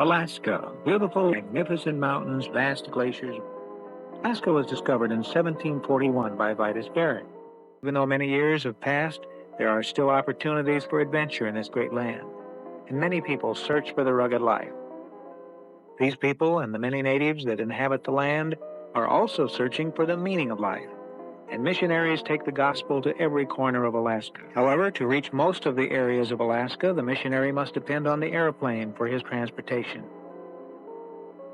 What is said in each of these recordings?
Alaska. Beautiful, magnificent mountains, vast glaciers. Alaska was discovered in 1741 by Vitus Bering. Even though many years have passed, there are still opportunities for adventure in this great land, and many people search for the rugged life. These people and the many natives that inhabit the land are also searching for the meaning of life, and missionaries take the gospel to every corner of Alaska. However, to reach most of the areas of Alaska, the missionary must depend on the airplane for his transportation.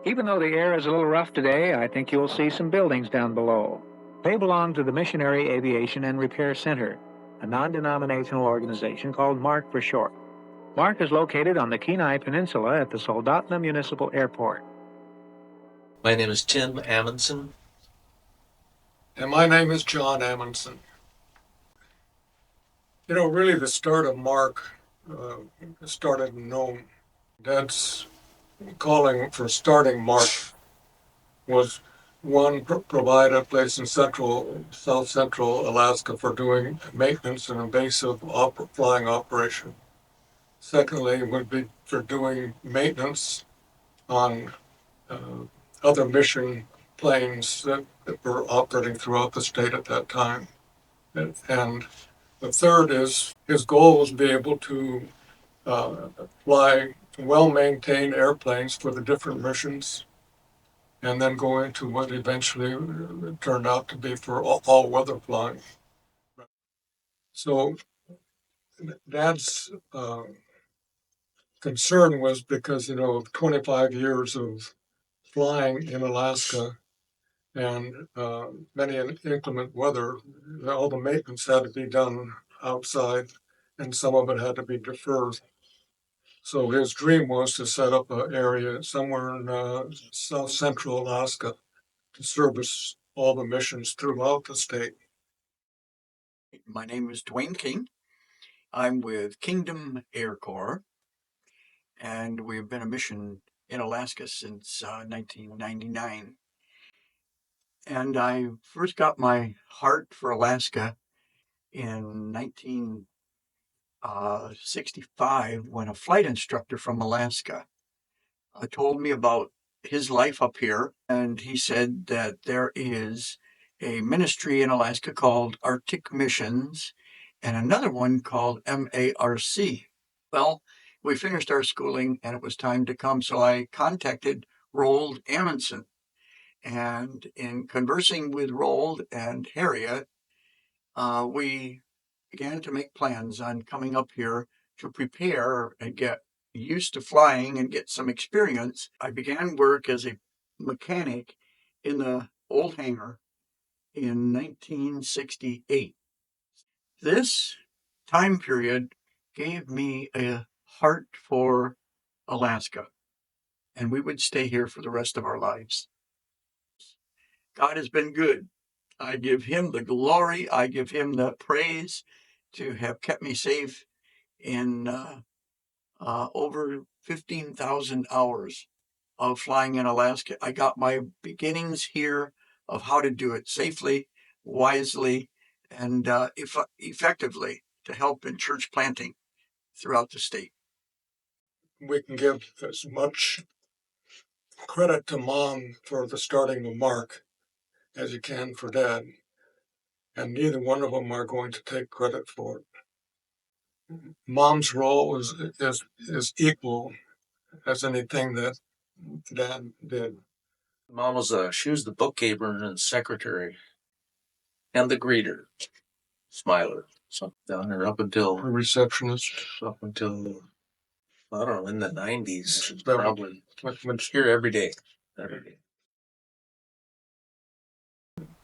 Even though the air is a little rough today, I think you'll see some buildings down below. They belong to the Missionary Aviation and Repair Center, a non-denominational organization called MARC for short. MARC is located on the Kenai Peninsula at the Soldotna Municipal Airport. My name is Tim Amundsen. And my name is John Amundsen. You know, really the start of MARC started in Nome. Dad's calling for starting MARC was one, provide a place in south central Alaska for doing maintenance and invasive flying operation. Secondly, would be for doing maintenance on other mission planes that were operating throughout the state at that time. And the third is his goal was to be able to fly well-maintained airplanes for the different missions, and then go into what eventually turned out to be for all-weather flying. So Dad's concern was because, 25 years of flying in Alaska and many inclement weather, all the maintenance had to be done outside, and some of it had to be deferred. So his dream was to set up an area somewhere in south central Alaska to service all the missions throughout the state. My name is Dwayne King. I'm with Kingdom Air Corps, and we've been a mission in Alaska since 1999. And I first got my heart for Alaska in 1965 when a flight instructor from Alaska told me about his life up here. And he said that there is a ministry in Alaska called Arctic Missions and another one called MARC. Well, we finished our schooling and it was time to come. So I contacted Roald Amundsen. And in conversing with Roald and Harriet, we began to make plans on coming up here to prepare and get used to flying and get some experience. I began work as a mechanic in the old hangar in 1968. This time period gave me a heart for Alaska, and we would stay here for the rest of our lives. God has been good. I give him the glory. I give him the praise to have kept me safe in over 15,000 hours of flying in Alaska. I got my beginnings here of how to do it safely, wisely, and effectively to help in church planting throughout the state. We can give as much credit to Mom for the starting of MARC as you can for Dad, and neither one of them are going to take credit for it. Mom's role is equal as anything that Dad did. Mom was she was the bookkeeper and secretary, and the greeter, smiler, something down there up until A receptionist. I don't know, in the 90s, That probably. was Here every day. Every day.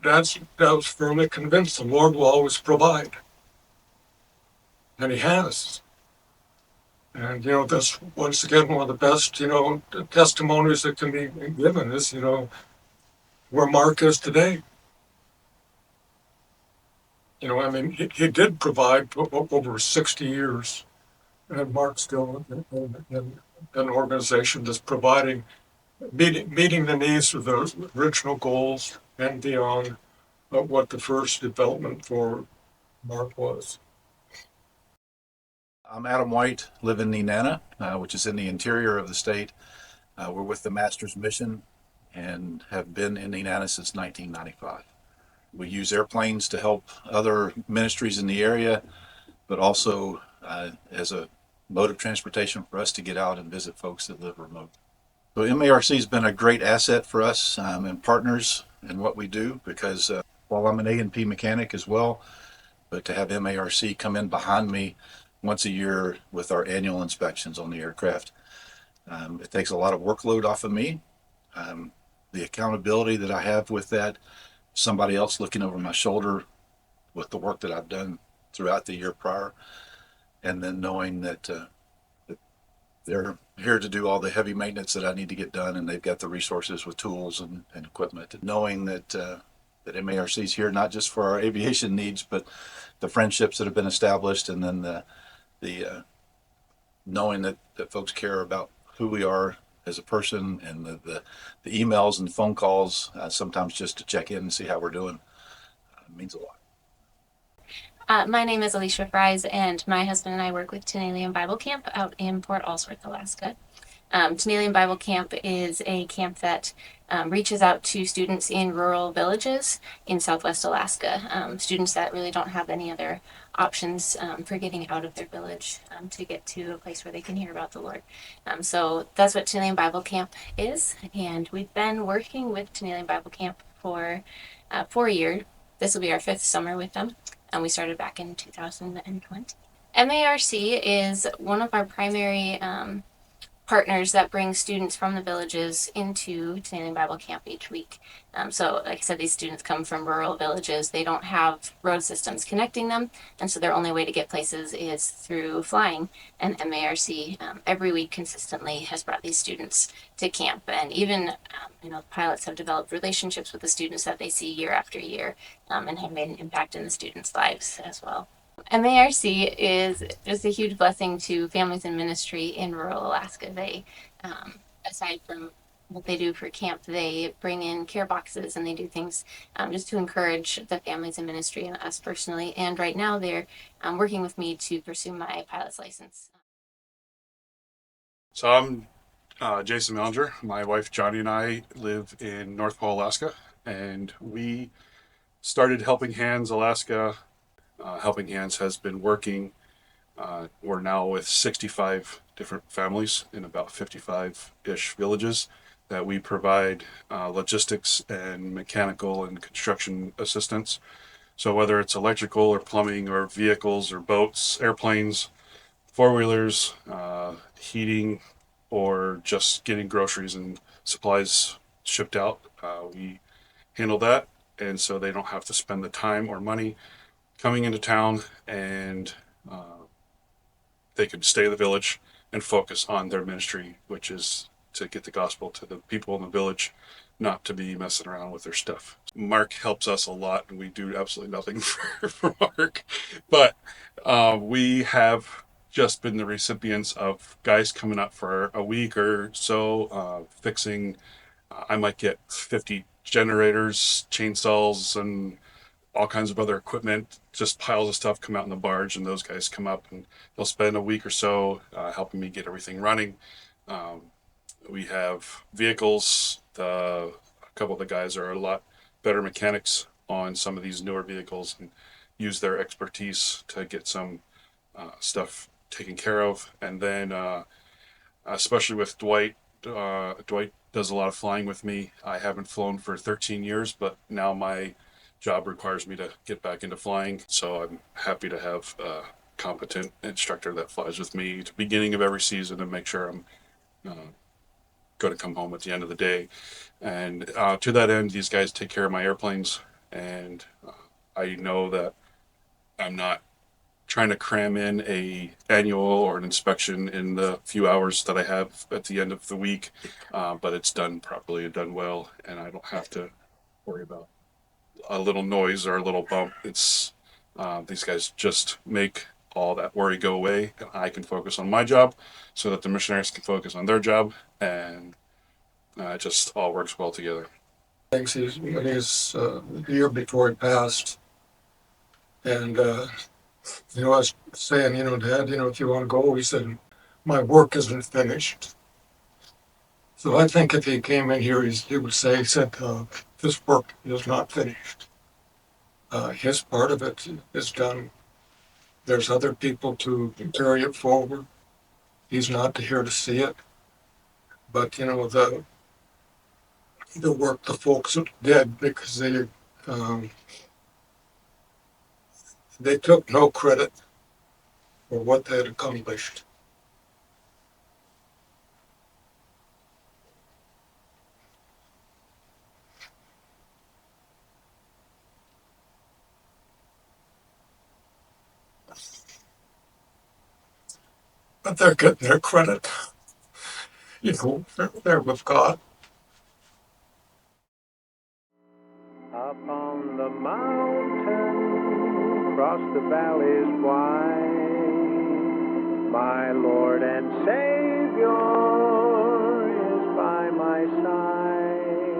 Dad was firmly convinced the Lord will always provide. And he has. And, that's once again one of the best, testimonies that can be given is, where MARC is today. He did provide for over 60 years. And MARC's still an organization that's providing, meeting the needs of those original goals and beyond what the first development for MARC was. I'm Adam White, live in Nenana, which is in the interior of the state. We're with the Master's Mission and have been in Indiana since 1995. We use airplanes to help other ministries in the area, but also as a mode of transportation for us to get out and visit folks that live remote. So MARC has been a great asset for us and partners in what we do because while I'm an A&P mechanic as well, but to have MARC come in behind me once a year with our annual inspections on the aircraft, it takes a lot of workload off of me. The accountability that I have with that, somebody else looking over my shoulder with the work that I've done throughout the year prior, and then knowing that they're here to do all the heavy maintenance that I need to get done, and they've got the resources with tools and equipment. Knowing that that MARC is here not just for our aviation needs, but the friendships that have been established, and then the knowing that folks care about who we are as a person, and the emails and phone calls, sometimes just to check in and see how we're doing, means a lot. My name is Alicia Fries, and my husband and I work with Tenalian Bible Camp out in Port Allsworth, Alaska. Tenalian Bible Camp is a camp that reaches out to students in rural villages in Southwest Alaska, students that really don't have any other options for getting out of their village to get to a place where they can hear about the Lord. So that's what Tenalian Bible Camp is, and we've been working with Tenalian Bible Camp for 4 years. This will be our 5th summer with them, and we started back in 2020. MARC is one of our primary partners that bring students from the villages into Tenalian Bible Camp each week. So like I said, these students come from rural villages. They don't have road systems connecting them, and so their only way to get places is through flying. And MARC every week consistently has brought these students to camp, and even the pilots have developed relationships with the students that they see year after year, and have made an impact in the students' lives as well. MARC is just a huge blessing to families in ministry in rural Alaska. They, aside from what they do for camp, they bring in care boxes and they do things just to encourage the families in ministry and us personally. And right now they're working with me to pursue my pilot's license. So I'm Jason Mellinger. My wife Johnny and I live in North Pole, Alaska, and we started Helping Hands Alaska. Helping Hands has been working. We're now with 65 different families in about 55-ish villages that we provide logistics and mechanical and construction assistance. So whether it's electrical or plumbing or vehicles or boats, airplanes, four-wheelers, heating, or just getting groceries and supplies shipped out, we handle that. And so they don't have to spend the time or money coming into town, and they could stay in the village and focus on their ministry, which is to get the gospel to the people in the village, not to be messing around with their stuff. MARC helps us a lot, and we do absolutely nothing for MARC, but we have just been the recipients of guys coming up for a week or so, fixing. I might get 50 generators, chainsaws, and all kinds of other equipment, just piles of stuff come out in the barge, and those guys come up and they'll spend a week or so helping me get everything running. We have vehicles. A couple of the guys are a lot better mechanics on some of these newer vehicles and use their expertise to get some stuff taken care of. And then, especially with Dwight, Dwight does a lot of flying with me. I haven't flown for 13 years, but now my job requires me to get back into flying, so I'm happy to have a competent instructor that flies with me at the beginning of every season and make sure I'm going to come home at the end of the day. And to that end, these guys take care of my airplanes, and I know that I'm not trying to cram in a annual or an inspection in the few hours that I have at the end of the week, but it's done properly and done well, and I don't have to worry about a little noise or a little bump. It's these guys just make all that worry go away, and I can focus on my job so that the missionaries can focus on their job, and it just all works well together. Thanks. When he's the year before he passed, and I was saying, Dad, if you want to go, he said, my work isn't finished. So I think if he came in here, he would say, this work is not finished. His part of it is done. There's other people to carry it forward. He's not here to see it. But, the work the folks did, because they took no credit for what they had accomplished. But they're getting their credit. They're with God. Up on the mountain, across the valleys wide, my Lord and Savior is by my side.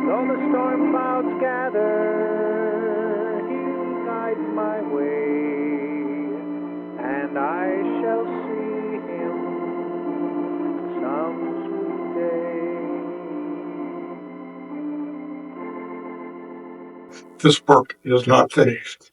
Though the storm clouds gather, He'll guide my way, and I shall see Him some sweet day. This work is not finished.